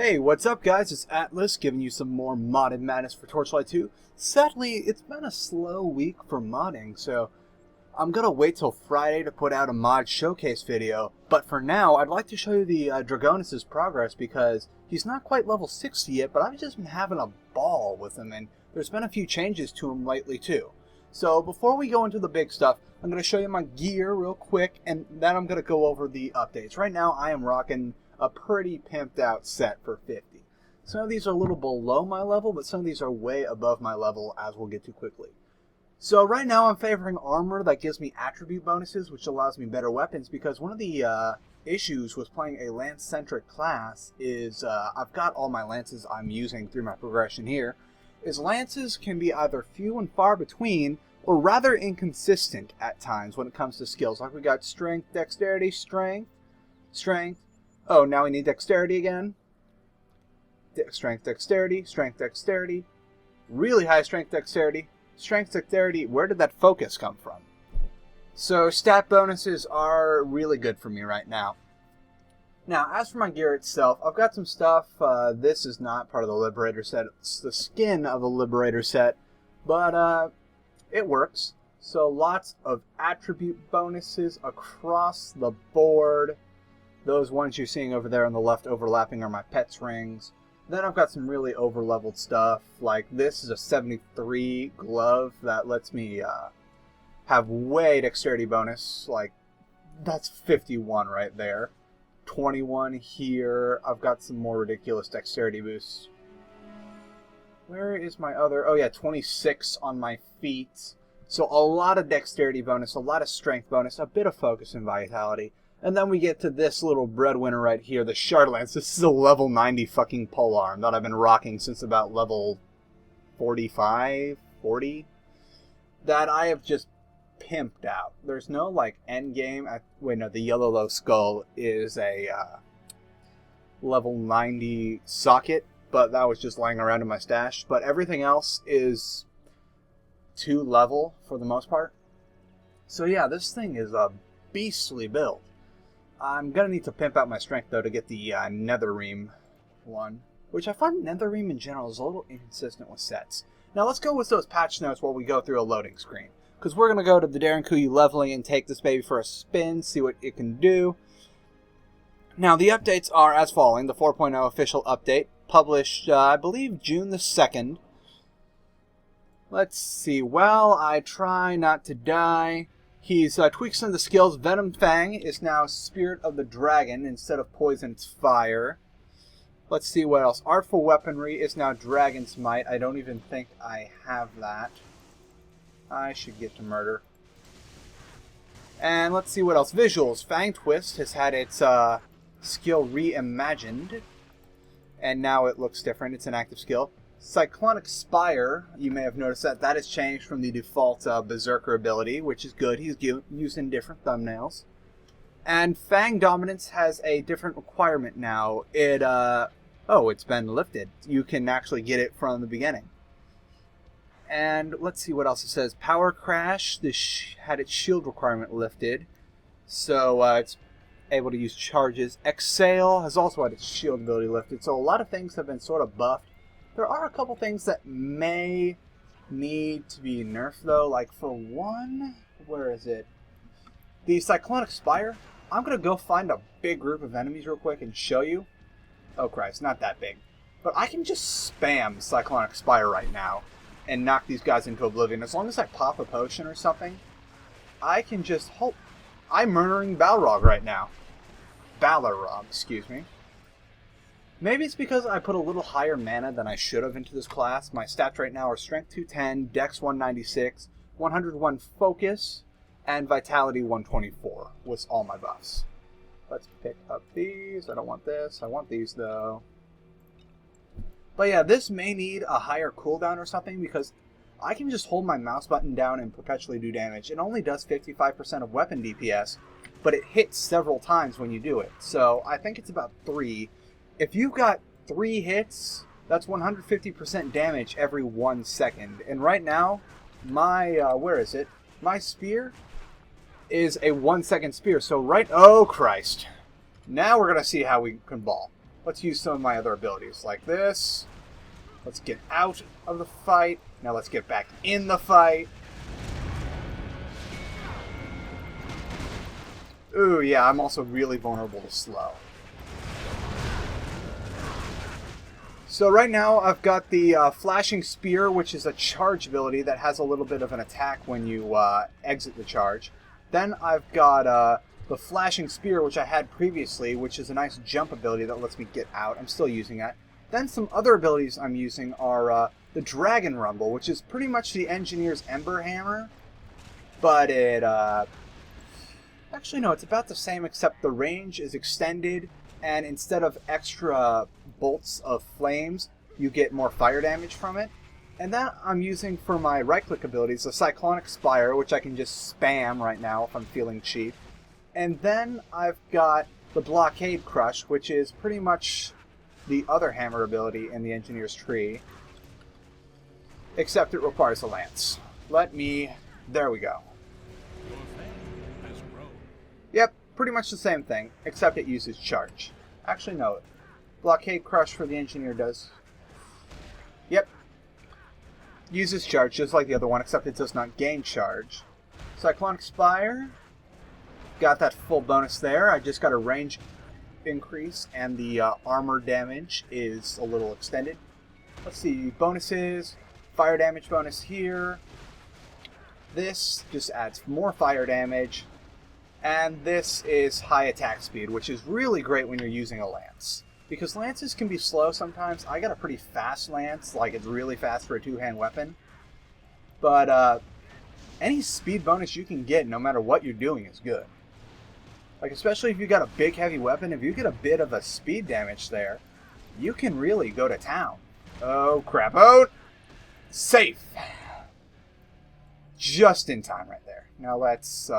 Hey, what's up guys? It's Atlas giving you some more modded madness for Torchlight 2. Sadly, it's been a slow week for modding, so I'm gonna wait till Friday to put out a mod showcase video. But for now, I'd like to show you the Dragonus' progress because he's not quite level 60 yet, but I've just been having a ball with him, and there's been a few changes to him lately too. So before we go into the big stuff, I'm going to show you my gear real quick, and then I'm going to go over the updates. Right now, I am rocking a pretty pimped out set for 50. Some of these are a little below my level, but some of these are way above my level, as we'll get to quickly. So right now I'm favoring armor that gives me attribute bonuses, which allows me better weapons, because one of the issues with playing a lance-centric class is I've got all my lances I'm using through my progression here, is lances can be either few and far between, or rather inconsistent at times when it comes to skills. Like we got strength, dexterity, strength. Oh, now we need dexterity again. Strength, dexterity. Really high strength, dexterity. Strength, dexterity. Where did that focus come from? So stat bonuses are really good for me right now. Now, as for my gear itself, I've got some stuff. This is not part of the Liberator set. It's the skin of the Liberator set, but it works. So lots of attribute bonuses across the board. Those ones you're seeing over there on the left overlapping are my pets rings. Then I've got some really over-leveled stuff, like this is a 73 glove that lets me have way dexterity bonus. Like, that's 51 right there. 21 here. I've got some more ridiculous dexterity boosts. Where is my other? Oh yeah, 26 on my feet. So a lot of dexterity bonus, a lot of strength bonus, a bit of focus and vitality. And then we get to this little breadwinner right here, the Shardlance. This is a level 90 fucking polearm that I've been rocking since about level 45, 40. That I have just pimped out. There's no like end game. Wait, no, the Yellow Low Skull is a level 90 socket, but that was just lying around in my stash. But everything else is 2 level for the most part. So yeah, this thing is a beastly build. I'm gonna need to pimp out my strength though to get the Netherream one, which I find Netherream in general is a little inconsistent with sets. Now let's go with those patch notes while we go through a loading screen. Because we're going to go to the Darren Kuyu leveling and take this baby for a spin, see what it can do. Now, the updates are as following. The 4.0 official update, published, I believe, June the 2nd. Let's see. Well, I try not to die. He's tweaked some of the skills. Venom Fang is now Spirit of the Dragon instead of Poison's Fire. Let's see what else. Artful Weaponry is now Dragon's Might. I don't even think I have that. I should get to murder. And let's see what else. Visuals. Fang Twist has had its skill reimagined. And now it looks different. It's an active skill. Cyclonic Spire, you may have noticed that has changed from the default Berserker ability, which is good. He's used in different thumbnails. And Fang Dominance has a different requirement now. It's been lifted. You can actually get it from the beginning. And let's see what else it says. Power Crash, this had its shield requirement lifted. So it's able to use charges. Exhale has also had its shield ability lifted. So a lot of things have been sort of buffed. There are a couple things that may need to be nerfed though. Like for one, where is it? The Cyclonic Spire. I'm going to go find a big group of enemies real quick and show you. Oh Christ, not that big. But I can just spam Cyclonic Spire right now and knock these guys into oblivion. As long as I pop a potion or something, I can just hope. I'm murdering Balrog right now. Balrog, excuse me. Maybe it's because I put a little higher mana than I should have into this class. My stats right now are Strength 210, Dex 196, 101 Focus, and Vitality 124 with all my buffs. Let's pick up these. I don't want this. I want these though. But yeah, this may need a higher cooldown or something because I can just hold my mouse button down and perpetually do damage. It only does 55% of weapon DPS, but it hits several times when you do it. So I think it's about 3. If you've got 3 hits, that's 150% damage every 1 second. And right now, my, where is it? My spear is a 1 second spear. So oh Christ. Now we're going to see how we can ball. let's use some of my other abilities, like this. Let's get out of the fight. Now let's get back in the fight. Ooh, yeah, I'm also really vulnerable to slow. So right now I've got the Flashing Spear, which is a charge ability that has a little bit of an attack when you exit the charge. Then I've got the Flashing Spear, which I had previously, which is a nice jump ability that lets me get out. I'm still using that. Then some other abilities I'm using are the Dragon Rumble, which is pretty much the Engineer's Ember Hammer. But it... actually, no, it's about the same, except the range is extended, and instead of extra bolts of flames, you get more fire damage from it. And that I'm using for my right-click abilities, the Cyclonic Spire, which I can just spam right now if I'm feeling cheap. And then I've got the Blockade Crush, which is pretty much the other hammer ability in the Engineer's Tree, except it requires a lance. There we go. Yep, pretty much the same thing, except it uses charge. Actually, no. Blockade Crush for the Engineer does. Yep. Uses charge just like the other one, except it does not gain charge. Cyclonic Spire. Got that full bonus there. I just got a range increase, and the armor damage is a little extended. Let's see, bonuses. Fire damage bonus here. This just adds more fire damage. And this is high attack speed, which is really great when you're using a lance. Because lances can be slow sometimes. I got a pretty fast lance, like it's really fast for a two-hand weapon. But any speed bonus you can get, no matter what you're doing, is good. Like, especially if you got a big heavy weapon, if you get a bit of a speed damage there, you can really go to town. Oh, crap. Oh! Safe! Just in time right there. Now let's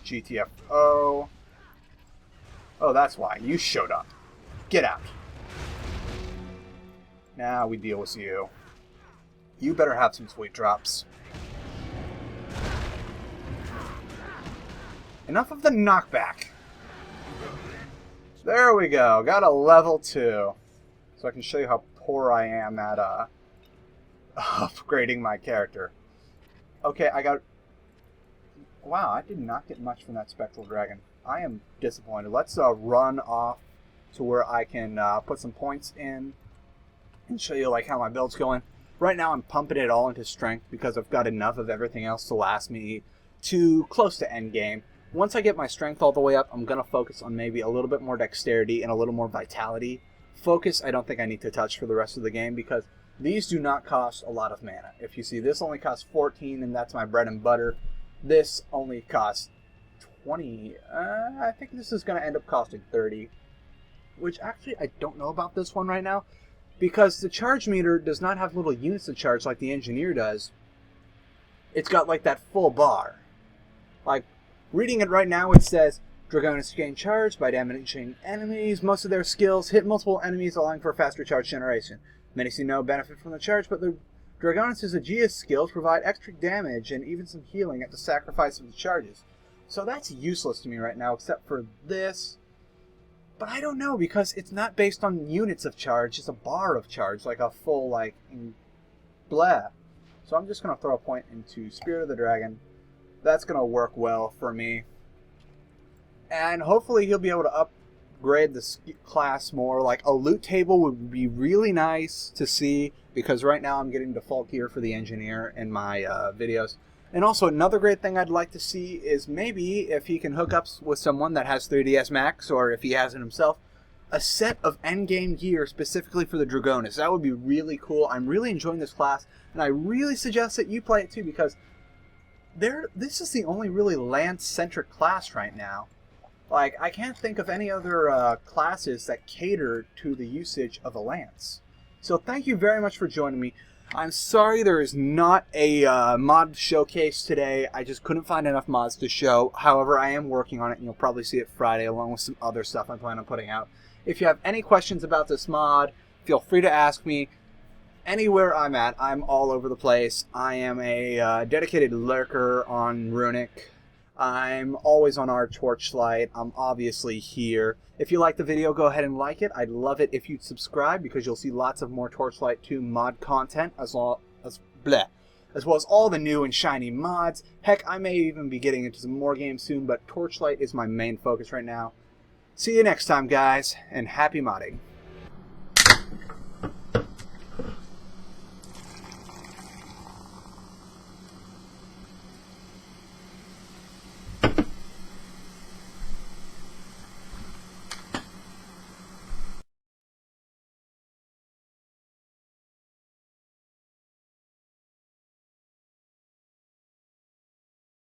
GTFO. Oh, that's why. You showed up. Get out. Now we deal with you. You better have some sweet drops. Enough of the knockback. There we go. Got a level 2. So I can show you how poor I am at upgrading my character. Okay, I got... Wow, I did not get much from that Spectral Dragon. I am disappointed. Let's run off to where I can put some points in and show you like how my build's going. Right now I'm pumping it all into strength because I've got enough of everything else to last me to close to endgame. Once I get my strength all the way up, I'm going to focus on maybe a little bit more dexterity and a little more vitality. Focus, I don't think I need to touch for the rest of the game because these do not cost a lot of mana. If you see, this only costs 14, and that's my bread and butter. This only costs 20. I think this is going to end up costing 30. Which, actually, I don't know about this one right now. Because the charge meter does not have little units of charge like the Engineer does. It's got, like, that full bar. Like, reading it right now, it says, Dragonus gain charge by damaging enemies. Most of their skills hit multiple enemies, allowing for faster charge generation. Many see no benefit from the charge, but the Dragonus' Aegeus skills provide extra damage and even some healing at the sacrifice of the charges. So that's useless to me right now, except for this. But I don't know, because it's not based on units of charge. It's a bar of charge, like a full, like, blah. So I'm just going to throw a point into Spirit of the Dragon. That's going to work well for me. And hopefully he'll be able to upgrade the class more. Like, a loot table would be really nice to see, because right now I'm getting default gear for the Engineer in my videos. And also another great thing I'd like to see is maybe if he can hook up with someone that has 3DS Max, or if he has it himself, a set of endgame gear specifically for the Dragonus. That would be really cool. I'm really enjoying this class, and I really suggest that you play it too, because this is the only really lance-centric class right now. Like, I can't think of any other classes that cater to the usage of a lance. So thank you very much for joining me. I'm sorry there is not a mod showcase today. I just couldn't find enough mods to show. However, I am working on it, and you'll probably see it Friday along with some other stuff I plan on putting out. If you have any questions about this mod, feel free to ask me. Anywhere I'm at, I'm all over the place. I am a dedicated lurker on Runic. I'm always on our Torchlight. I'm obviously here. If you like the video, go ahead and like it. I'd love it if you'd subscribe because you'll see lots of more Torchlight 2 mod content as well as all the new and shiny mods. Heck, I may even be getting into some more games soon, but Torchlight is my main focus right now. See you next time, guys, and happy modding.